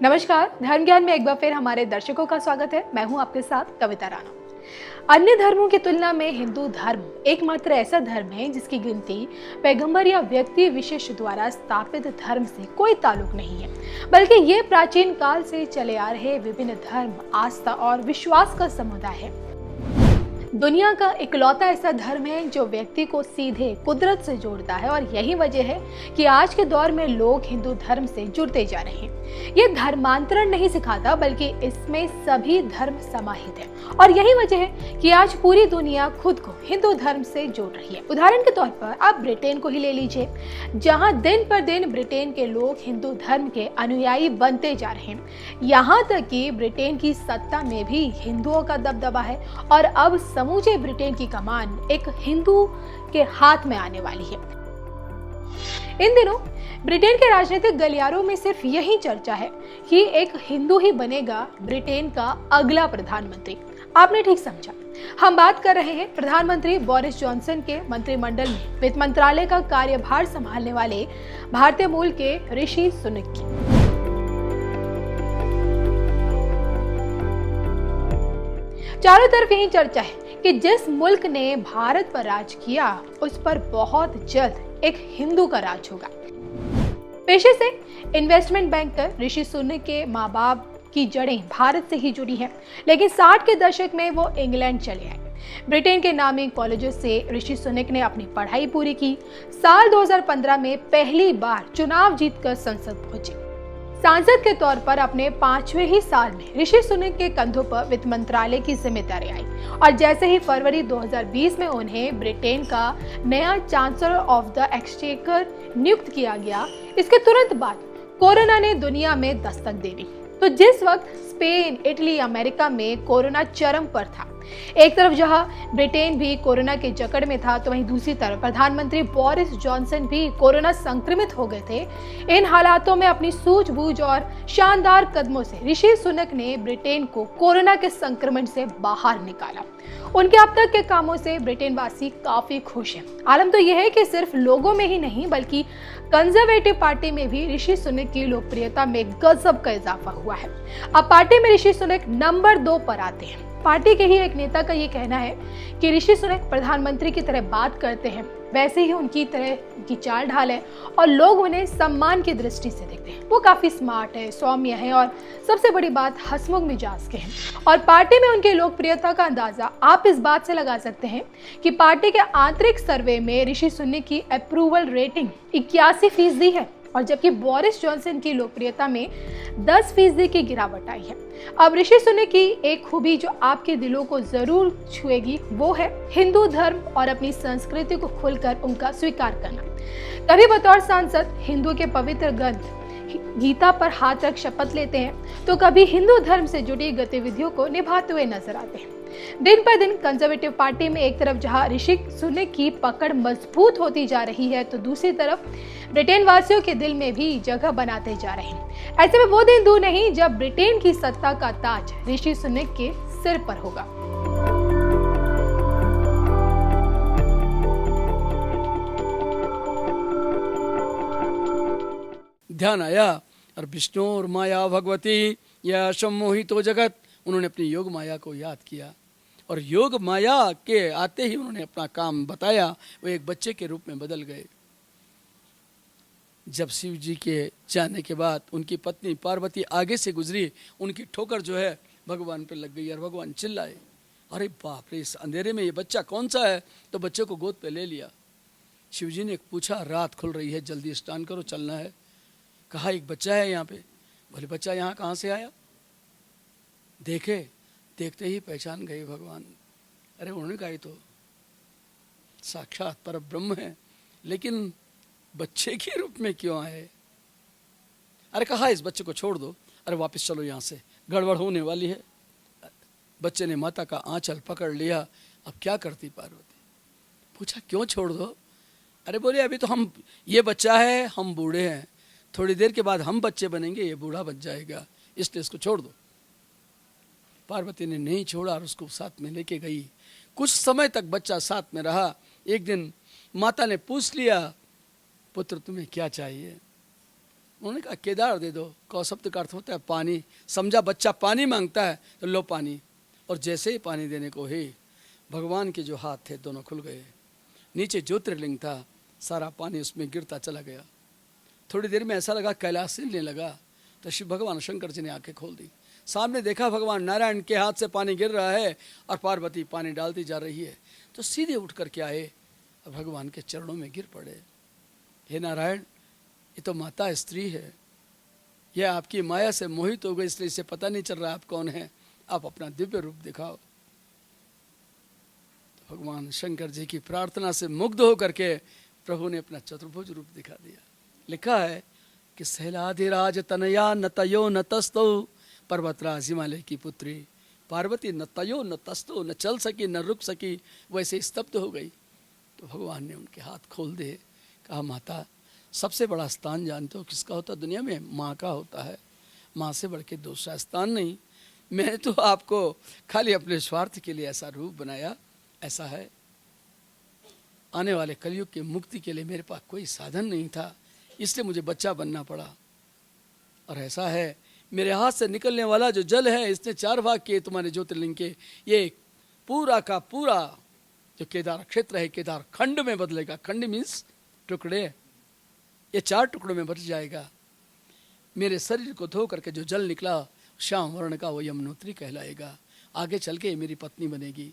नमस्कार, धर्म ज्ञान में एक बार फिर हमारे दर्शकों का स्वागत है। मैं हूं आपके साथ कविता राणा। अन्य धर्मों की तुलना में हिंदू धर्म एकमात्र ऐसा धर्म है जिसकी गिनती पैगंबर या व्यक्ति विशेष द्वारा स्थापित धर्म से कोई ताल्लुक नहीं है, बल्कि ये प्राचीन काल से चले आ रहे विभिन्न धर्म, आस्था और विश्वास का समुदाय है। दुनिया का इकलौता ऐसा धर्म है जो व्यक्ति को सीधे कुदरत से जोड़ता है और यही वजह है कि आज के दौर में लोग हिंदू धर्म से जुड़ते जा रहे हैं। ये धर्मांतरण नहीं सिखाता, बल्कि इसमें सभी धर्म समाहित है और यही वजह है कि आज पूरी दुनिया खुद को हिंदू धर्म से जोड़ रही है। उदाहरण के तौर पर आप ब्रिटेन को ही ले लीजिए, जहां दिन पर दिन ब्रिटेन के लोग हिंदू धर्म के अनुयायी बनते जा रहे हैं। यहाँ तक कि ब्रिटेन की सत्ता में भी हिंदुओं का दबदबा है और अब समूचे ब्रिटेन की कमान एक हिंदू के हाथ में आने वाली है। इन दिनों ब्रिटेन के राजनीतिक गलियारों में सिर्फ यही चर्चा है कि एक हिंदू ही बनेगा ब्रिटेन का अगला प्रधानमंत्री। आपने ठीक समझा, हम बात कर रहे हैं प्रधानमंत्री बोरिस जॉनसन के मंत्रिमंडल में वित्त मंत्रालय का कार्यभार संभालने वाले भारतीय मूल के ऋषि सुनक की। चारों तरफ यही चर्चा है कि जिस मुल्क ने भारत पर राज किया उस पर बहुत जल्द एक हिंदू का राज होगा। पेशे से इन्वेस्टमेंट बैंकर ऋषि सुनक के माँ बाप की जड़ें भारत से ही जुड़ी हैं, लेकिन 60 के दशक में वो इंग्लैंड चले आए। ब्रिटेन के नामी कॉलेजों से ऋषि सुनक ने अपनी पढ़ाई पूरी की। साल 2015 में पहली बार चुनाव जीतकर संसद पहुंचे। सांसद के तौर पर अपने 5वें ही साल में ऋषि सुनक के कंधों पर वित्त मंत्रालय की जिम्मेदारी आई और जैसे ही फरवरी 2020 में उन्हें ब्रिटेन का नया चांसलर ऑफ द एक्सचेकर नियुक्त किया गया, इसके तुरंत बाद कोरोना ने दुनिया में दस्तक दे दी। तो जिस वक्त स्पेन, इटली, अमेरिका में कोरोना चरम पर था, एक तरफ जहां ब्रिटेन भी कोरोना के जकड़ में था, तो वहीं दूसरी तरफ प्रधानमंत्री बोरिस जॉनसन भी कोरोना संक्रमित हो गए थे। इन हालातों में अपनी सूझबूझ और शानदार कदमों से ऋषि सुनक ने ब्रिटेन को कोरोना के संक्रमण से बाहर निकाला। उनके अब तक के कामों से ब्रिटेन वासी काफी खुश हैं। आलम तो यह है कि सिर्फ लोगों में ही नहीं, बल्कि कंजर्वेटिव पार्टी में भी ऋषि सुनक की लोकप्रियता में गजब का इजाफा हुआ है। अब पार्टी में ऋषि सुनक नंबर 2 पर आते हैं। पार्टी के ही एक नेता का ये कहना है कि ऋषि सुनक प्रधानमंत्री की तरह बात करते हैं, वैसे ही उनकी तरह की चाल ढाल है और लोग उन्हें सम्मान की दृष्टि से देखते हैं। वो काफी स्मार्ट है, सौम्य है और सबसे बड़ी बात हंसमुख मिजाज के हैं। और पार्टी में उनकी लोकप्रियता का अंदाजा आप इस बात से लगा सकते हैं कि पार्टी के आंतरिक सर्वे में ऋषि सुनक की अप्रूवल रेटिंग 81% है और जबकि बोरिस जॉनसन की लोकप्रियता में 10% की गिरावट आई है। अब ऋषि सुनक की एक खूबी जो आपके दिलों को जरूर छुएगी वो है हिंदू धर्म और अपनी संस्कृति को खुलकर उनका स्वीकार करना। कभी बतौर सांसद हिंदू के पवित्र ग्रंथ गीता पर हाथ रख शपथ लेते हैं, तो कभी हिंदू धर्म से जुड़ी गतिविधियों को निभाते हुए नजर आते हैं। दिन पर दिन कंजर्वेटिव पार्टी में एक तरफ जहां ऋषि सुनक की पकड़ मजबूत होती जा रही है, तो दूसरी तरफ ब्रिटेन वासियों के दिल में भी जगह बनाते जा रहे हैं। ऐसे में वो दिन दूर नहीं जब ब्रिटेन की सत्ता का ताज ऋषि सुनक के सिर पर होगा। ध्यान आया और विष्णु और माया भगवती या सम्मोहितो जगत, उन्होंने अपनी योग माया को याद किया और योग माया के आते ही उन्होंने अपना काम बताया। वो एक बच्चे के रूप में बदल गए। जब शिव जी के जाने के बाद उनकी पत्नी पार्वती आगे से गुजरी, उनकी ठोकर जो है भगवान पे लग गई और भगवान चिल्लाए, अरे बाप रे, इस अंधेरे में ये बच्चा कौन सा है? तो बच्चे को गोद पे ले लिया। शिव जी ने पूछा, रात खुल रही है, जल्दी स्नान करो, चलना है। कहा एक बच्चा है यहाँ पे। बोले बच्चा यहाँ कहाँ से आया? देखे, देखते ही पहचान गए भगवान। अरे उन्होंने कहा तो साक्षात पर ब्रह्म है, लेकिन बच्चे के रूप में क्यों आए? अरे कहा इस बच्चे को छोड़ दो, अरे वापस चलो यहाँ से, गड़बड़ होने वाली है। बच्चे ने माता का आंचल पकड़ लिया। अब क्या करती पार्वती? पूछा क्यों छोड़ दो? अरे बोले अभी तो हम, ये बच्चा है, हम बूढ़े हैं, थोड़ी देर के बाद हम बच्चे बनेंगे, ये बूढ़ा बन जाएगा, इसलिए इसको छोड़ दो। पार्वती ने नहीं छोड़ा और उसको साथ में लेके गई। कुछ समय तक बच्चा साथ में रहा। एक दिन माता ने पूछ लिया, पुत्र तुम्हें क्या चाहिए? उन्होंने कहा केदार दे दो। कौ शब्द का अर्थ होता है पानी। समझा बच्चा पानी मांगता है तो लो पानी। और जैसे ही पानी देने को ही भगवान के जो हाथ थे दोनों खुल गए, नीचे ज्योतिर्लिंग था, सारा पानी उसमें गिरता चला गया। थोड़ी देर में ऐसा लगा कैलाश हिलने लगा, तो शिव भगवान शंकर जी ने आंखें खोल दी। सामने देखा भगवान नारायण के हाथ से पानी गिर रहा है और पार्वती पानी डालती जा रही है। तो सीधे उठ करके आए और भगवान के चरणों में गिर पड़े। हे नारायण, ये तो माता स्त्री है, यह आपकी माया से मोहित हो गई, इसलिए इसे पता नहीं चल रहा आप कौन है, आप अपना दिव्य रूप दिखाओ। तो भगवान शंकर जी की प्रार्थना से मुग्ध होकर के प्रभु ने अपना चतुर्भुज रूप दिखा दिया। लिखा है कि शैलाधिराज तनया न तयो न तस्तो, पर्वतराज हिमालय की पुत्री पार्वती न तयो न तस्तो, न चल सकी न रुक सकी, वैसे स्तब्ध हो गई। तो भगवान ने उनके हाथ खोल दे, कहा माता सबसे बड़ा स्थान जानते हो किसका होता है दुनिया में? माँ का होता है। माँ से बढ़ के दूसरा स्थान नहीं। मैंने तो आपको खाली अपने स्वार्थ के लिए ऐसा रूप बनाया। ऐसा है, आने वाले कलयुग की मुक्ति के लिए मेरे पास कोई साधन नहीं था, इसलिए मुझे बच्चा बनना पड़ा। और ऐसा है, मेरे हाथ से निकलने वाला जो जल है इसने 4 भाग किए तुम्हारे ज्योतिर्लिंग के। ये पूरा का पूरा जो केदार क्षेत्र है केदार खंड में बदलेगा। खंड मीन्स टुकड़े, ये 4 टुकड़ों में बच जाएगा। मेरे शरीर को धो करके जो जल निकला श्याम वर्ण का, वो यमुनोत्री कहलाएगा। आगे चल के मेरी पत्नी बनेगी।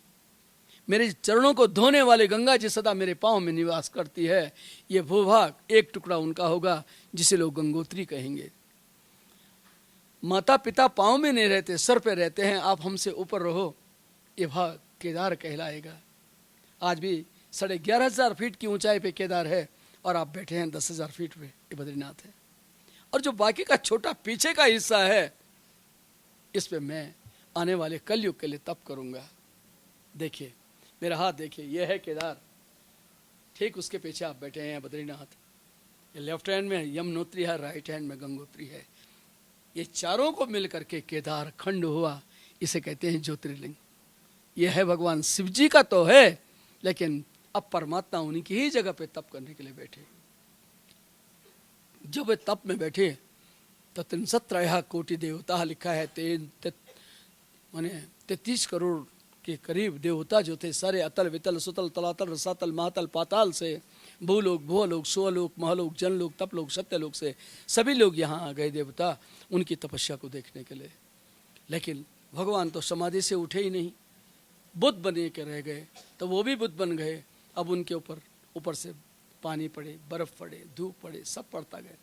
मेरे चरणों को धोने वाले गंगा जी सदा मेरे पांव में निवास करती है। ये भूभाग एक टुकड़ा उनका होगा जिसे लोग गंगोत्री कहेंगे। माता पिता पांव में नहीं रहते, सर पे रहते हैं, आप हमसे ऊपर रहो, ये भाग केदार कहलाएगा। आज भी 11,500 फीट की ऊंचाई पे केदार है और आप बैठे हैं 10,000 फीट पे, ये बद्रीनाथ है। और जो बाकी का छोटा पीछे का हिस्सा है, इस पे मैं आने वाले कलयुग के लिए तप करूंगा। देखिए मेरा हाथ देखिए, यह है केदार, ठीक उसके पीछे आप बैठे हैं बद्रीनाथ। ये लेफ्ट हैंड में यमुनोत्री है, राइट हैंड में गंगोत्री है। ये चारों को मिल करके केदार खंड हुआ, इसे कहते हैं ज्योतिर्लिंग। यह है भगवान शिव जी का तो है, लेकिन अब परमात्मा उन्हीं की ही जगह पे तप करने के लिए बैठे। जब वे तप में बैठे तो 63 कोटि देवता लिखा है, माने 33 करोड़ के करीब देवता जो थे, सारे अतल वितल सुतल तलातल रसातल महातल पाताल से, भूलोक भुवलोक सुवलोक महलोक जनलोक तपलोक सत्यलोक से सभी लोग यहाँ आ गए देवता उनकी तपस्या को देखने के लिए। लेकिन भगवान तो समाधि से उठे ही नहीं, बुद्ध बने के रह गए। तो वो भी बुद्ध बन गए। अब उनके ऊपर से पानी पड़े, बर्फ पड़े, धूप पड़े, सब पड़ता गया।